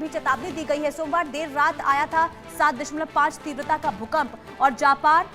भी चेतावनी दी गई है। सोमवार देर रात आया था 7.5 तीव्रता का भूकंप और जापान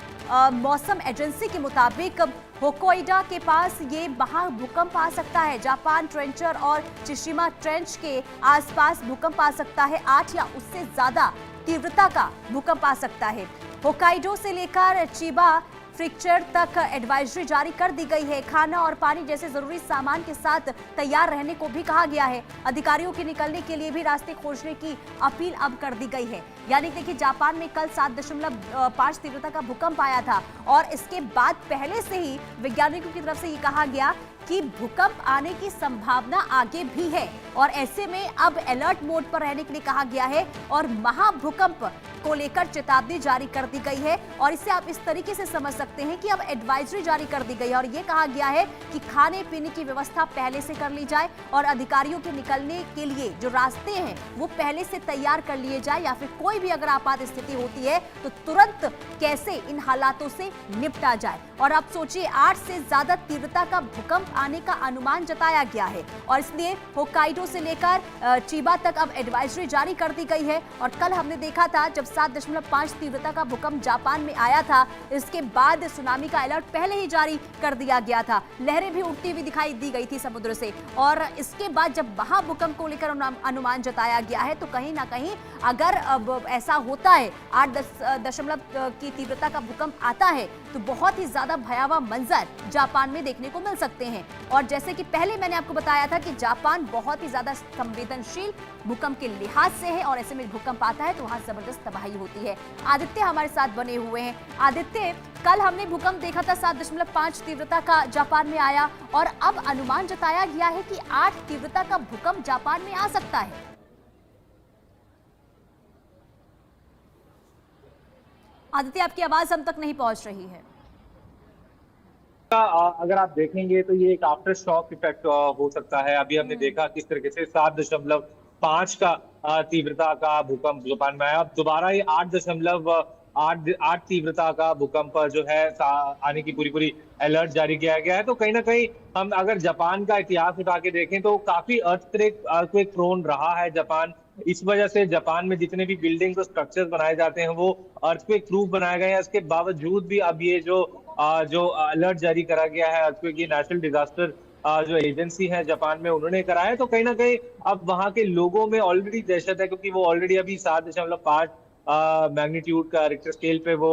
मौसम एजेंसी के मुताबिक होक्काइडो के पास ये महा भूकंप आ सकता है। जापान ट्रेंचर और चिशिमा ट्रेंच के आसपास भूकंप आ सकता है। 8 या उससे ज्यादा तीव्रता का भूकंप आ सकता है। होक्काइडो से लेकर चिबा प्रीफेक्चर तक एडवाइजरी जारी कर दी गई है। खाना और पानी जैसे जरूरी सामान के साथ तैयार रहने को भी कहा गया है। अधिकारियों के निकलने के लिए भी रास्ते खोजने की अपील अब कर दी गई है। यानी देखिए, जापान में कल 7.5 तीव्रता का भूकंप आया था और इसके बाद पहले से ही वैज्ञानिकों की तरफ से ये कहा गया कि भूकंप आने की संभावना आगे भी है और ऐसे में अब अलर्ट मोड पर रहने के लिए कहा गया है और महाभूकंप को लेकर चेतावनी जारी कर दी गई है। और इसे आप इस तरीके से समझ सकते हैं कि अब एडवाइजरी जारी कर दी गई है और यह कहा गया है कि खाने पीने की व्यवस्था पहले से कर ली जाए और अधिकारियों के निकलने के लिए जो रास्ते हैं वो पहले से तैयार कर लिए जाए, या फिर कोई भी अगर आपात स्थिति होती है तो तुरंत कैसे इन हालातों से निपटा जाए। और आप सोचिए, 8 से ज्यादा तीव्रता का भूकंप आने का अनुमान जताया गया है और इसलिए होक्काइडो से लेकर चिबा तक अब एडवाइजरी जारी कर दी गई है। और कल हमने देखा था जब 7.5 तीव्रता का भूकंप जापान में आया था, इसके बाद सुनामी का अलर्ट पहले ही जारी कर दिया गया था। लहरें भी उठती हुई दिखाई दी गई थी समुद्र से और इसके बाद जब महाभूकंप को लेकर अनुमान जताया गया है तो कहीं ना कहीं अगर अब ऐसा होता है, 8 की तीव्रता का भूकंप आता है तो बहुत ही ज्यादा भयावह मंजर जापान में देखने को मिल सकते हैं। और जैसे कि पहले मैंने आपको बताया था कि जापान बहुत ही ज्यादा संवेदनशील भूकंप के लिहाज से है और ऐसे में भूकंप आता है तो वहां जबरदस्त तबाही होती है। आदित्य हमारे साथ बने हुए हैं। आदित्य, कल हमने भूकंप देखा था 7.5 तीव्रता का जापान में आया और अब अनुमान जताया गया है कि 8 तीव्रता का भूकंप जापान में आ सकता है। आदित्य, आपकी आवाज हम तक नहीं पहुंच रही है। अगर आप देखेंगे तो ये एक आफ्टर शॉक इफेक्ट हो सकता है। अभी हमने देखा किस तरीके से 7.5 का तीव्रता का भूकंप जापान में आया। अब दोबारा ये 8 तीव्रता का भूकंप जो है आने की पूरी अलर्ट जारी किया गया है। तो कहीं ना कहीं हम अगर जापान का इतिहास उठा के देखें तो काफी अर्थक्वेक प्रोन रहा है जापान। इस वजह से जापान में जितने भी बिल्डिंग्स और स्ट्रक्चर्स बनाए जाते हैं वो अर्थक्वेक प्रूफ बनाए गए हैं। इसके बावजूद भी अब ये जो अलर्ट जारी करा गया है अर्थक्वेक, ये नेशनल डिजास्टर जो एजेंसी है जापान में उन्होंने कराया है। तो कहीं ना कहीं अब वहां के लोगों में ऑलरेडी दहशत है क्योंकि वो ऑलरेडी अभी 7.5 मैग्नीट्यूड का रिक्टर स्केल पे वो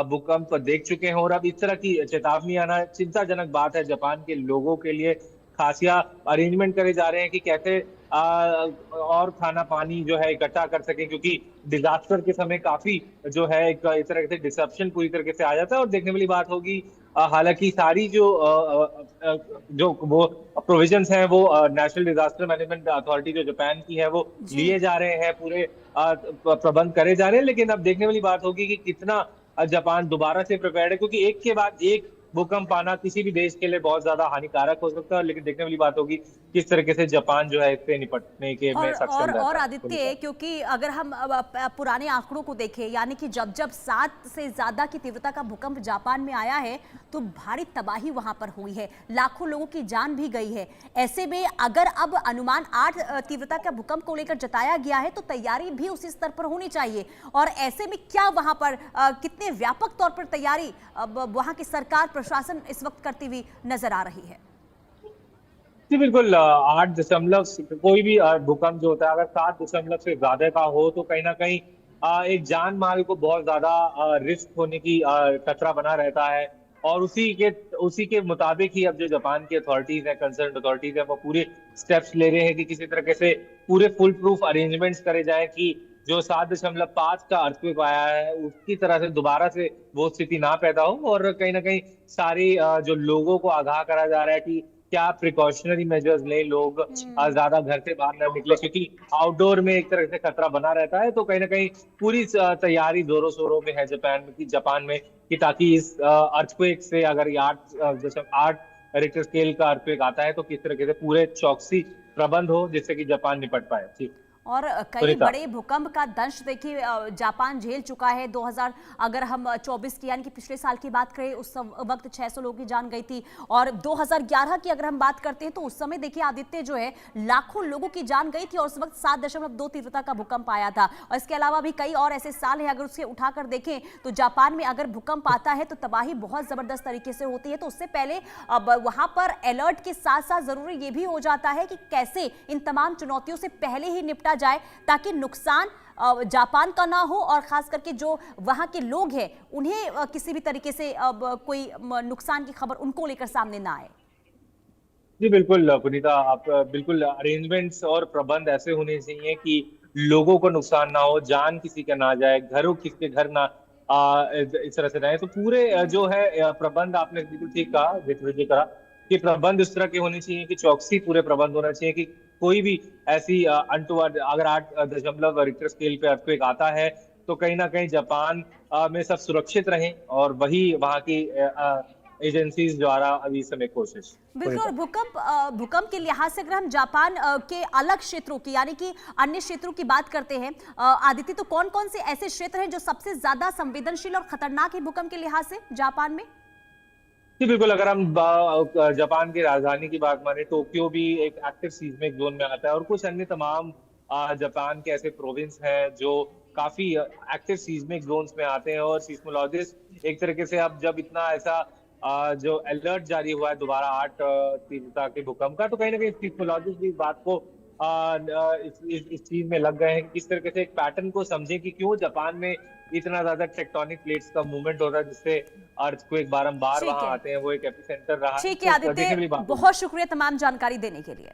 भूकंप देख चुके हैं और अब इस तरह की चेतावनी आना चिंताजनक बात है जापान के लोगों के लिए। खासिया अरेंजमेंट करे जा रहे हैं कि कैसे और खाना पानी जो है इकट्ठा कर सकें, क्योंकि डिजास्टर के समय काफी जो है एक इस तरह से डिसरप्शन पूरी तरीके से आ जाता है। और देखने वाली बात होगी, हालांकि सारी जो वो प्रोविजंस हैं वो नेशनल डिजास्टर मैनेजमेंट अथॉरिटी जो जापान की है वो लिए जा रहे हैं, पूरे प्रबंध करे जा रहे हैं। लेकिन अब देखने वाली बात होगी कि कितना जापान दोबारा से प्रिपेयर्ड है, क्योंकि एक के बाद एक भूकंप आना किसी भी देश के लिए बहुत ज्यादा हानिकारक हो सकता है। लेकिन देखने वाली बात होगी किस तरीके से जापान जो है इससे निपटने के में सक्षम रहता है। और आदित्य, क्योंकि अगर हम पुराने आंकड़ों को देखें, यानी कि जब 7 से ज्यादा की तीव्रता का भूकंप जापान में आया है तो भारी तबाही वहां पर हुई है, लाखों लोगों की जान भी गई है। ऐसे में अगर अब अनुमान 8 तीव्रता का भूकंप को लेकर जताया गया है तो तैयारी भी उसी स्तर पर होनी चाहिए। और ऐसे में क्या वहां पर कितने व्यापक तौर पर तैयारी वहां की सरकार प्रशासन इस वक्त करती हुई नजर आ रही है? जी बिल्कुल, 8 कोई भी भूकंप जो होता है अगर 7 से ज्यादा का हो तो कहीं ना कहीं एक जान माल को बहुत ज्यादा रिस्क होने की खतरा बना रहता है। और उसी के मुताबिक ही अब जो जापान की अथॉरिटीज है, कंसर्न अथॉरिटीज है, वो पूरे स्टेप्स ले रहे हैं कि किसी तरीके से पूरे फुल प्रूफ अरेंजमेंट्स करे जाए कि जो 7.5 का अर्थक्वेक आया है उसकी तरह से दोबारा से वो स्थिति ना पैदा हो। और कहीं ना कहीं सारी जो लोगों को आगाह करा जा रहा है कि क्या प्रिकॉशनरी मेजर्स लें, लोग ज्यादा घर से बाहर न निकले क्योंकि आउटडोर में एक तरह से खतरा बना रहता है। तो कहीं ना कहीं पूरी तैयारी जोरों शोरों में है जापान में कि ताकि इस अर्थक्वेक से अगर ये 8 रिक्टर स्केल का अर्थक्वेक आता है तो किस तरीके से पूरे चौकसी प्रबंध हो जिससे कि जापान निपट पाए। जी और कई सुनीता। बड़े भूकंप का दंश देखिए जापान झेल चुका है। 2000 अगर हम 24 की यानी कि पिछले साल की बात करें उस वक्त 600 लोगों की जान गई थी। और 2011 की अगर हम बात करते हैं तो उस समय देखिए आदित्य जो है लाखों लोगों की जान गई थी और उस वक्त 7.2 तीव्रता का भूकंप आया था। और इसके अलावा भी कई और ऐसे साल हैं, अगर उसके उठाकर देखें तो जापान में अगर भूकंप आता है तो तबाही बहुत जबरदस्त तरीके से होती है। तो उससे पहले अब वहां पर अलर्ट के साथ साथ जरूरी ये भी हो जाता है कि कैसे इन तमाम चुनौतियों से पहले ही निपटा जाए ताकि नुकसान जापान का ना हो और खास करके जो वहां के लोग हैं उन्हें किसी भी तरीके से अब कोई नुकसान की खबर उनको लेकर सामने ना आए। जी बिल्कुल पुनीता, आप बिल्कुल अरेंजमेंट्स और प्रबंध ऐसे होने चाहिए कि लोगों को नुकसान ना हो, जान किसी का ना जाए, घरों किसके घर ना इस तरह से रहे। तो पूरे जो है प्रबंध आपने बिल्कुल ठीक कहा, जी करा कि प्रबंध इस तरह के होने चाहिए कि चौकसी पूरे प्रबंध होना चाहिए कि कोई भी ऐसी अनटूवर्ड अगर 8 दशमलव रिक्टर स्केल पे अर्थक्वेक आता है तो कहीं ना कहीं जापान में सब सुरक्षित रहें, और वही वहाँ की एजेंसीज द्वारा अभी इस समय कोशिश। बिल्कुल। और भूकंप के लिहाज से अगर हम जापान के अलग क्षेत्रों की यानी कि अन्य क्षेत्रों की बात करते हैं आदित्य, तो कौन कौन से ऐसे क्षेत्र हैं जो सबसे ज्यादा संवेदनशील और खतरनाक है भूकंप के लिहाज से जापान में? जी बिल्कुल, अगर हम जापान की राजधानी की बात माने, टोक्यो भी एक एक्टिव सीस्मिक जोन में आता है, और कुछ अन्य तमाम जापान के ऐसे प्रोविंस हैं जो काफी एक्टिव सीस्मिक जोन्स में आते हैं। और सीस्मोलॉजिस्ट एक तरीके से अब जब इतना ऐसा जो अलर्ट जारी हुआ है दोबारा 8 तीव्रता के भूकंप का, तो कहीं ना कहीं सीस्मोलॉजिस्ट भी इस बात को इस चीज में लग गए हैं कि किस तरीके से एक पैटर्न को समझें कि क्यों जापान में इतना ज्यादा टेक्टोनिक प्लेट्स का मूवमेंट हो रहा है, जिससे अर्थक्वेक बारंबार ठीक वहां है। आते हैं। वो एक एपिसेंटर रहा है, ठीक है तो देखने आदित्य, वाली बात है। बहुत शुक्रिया तमाम जानकारी देने के लिए।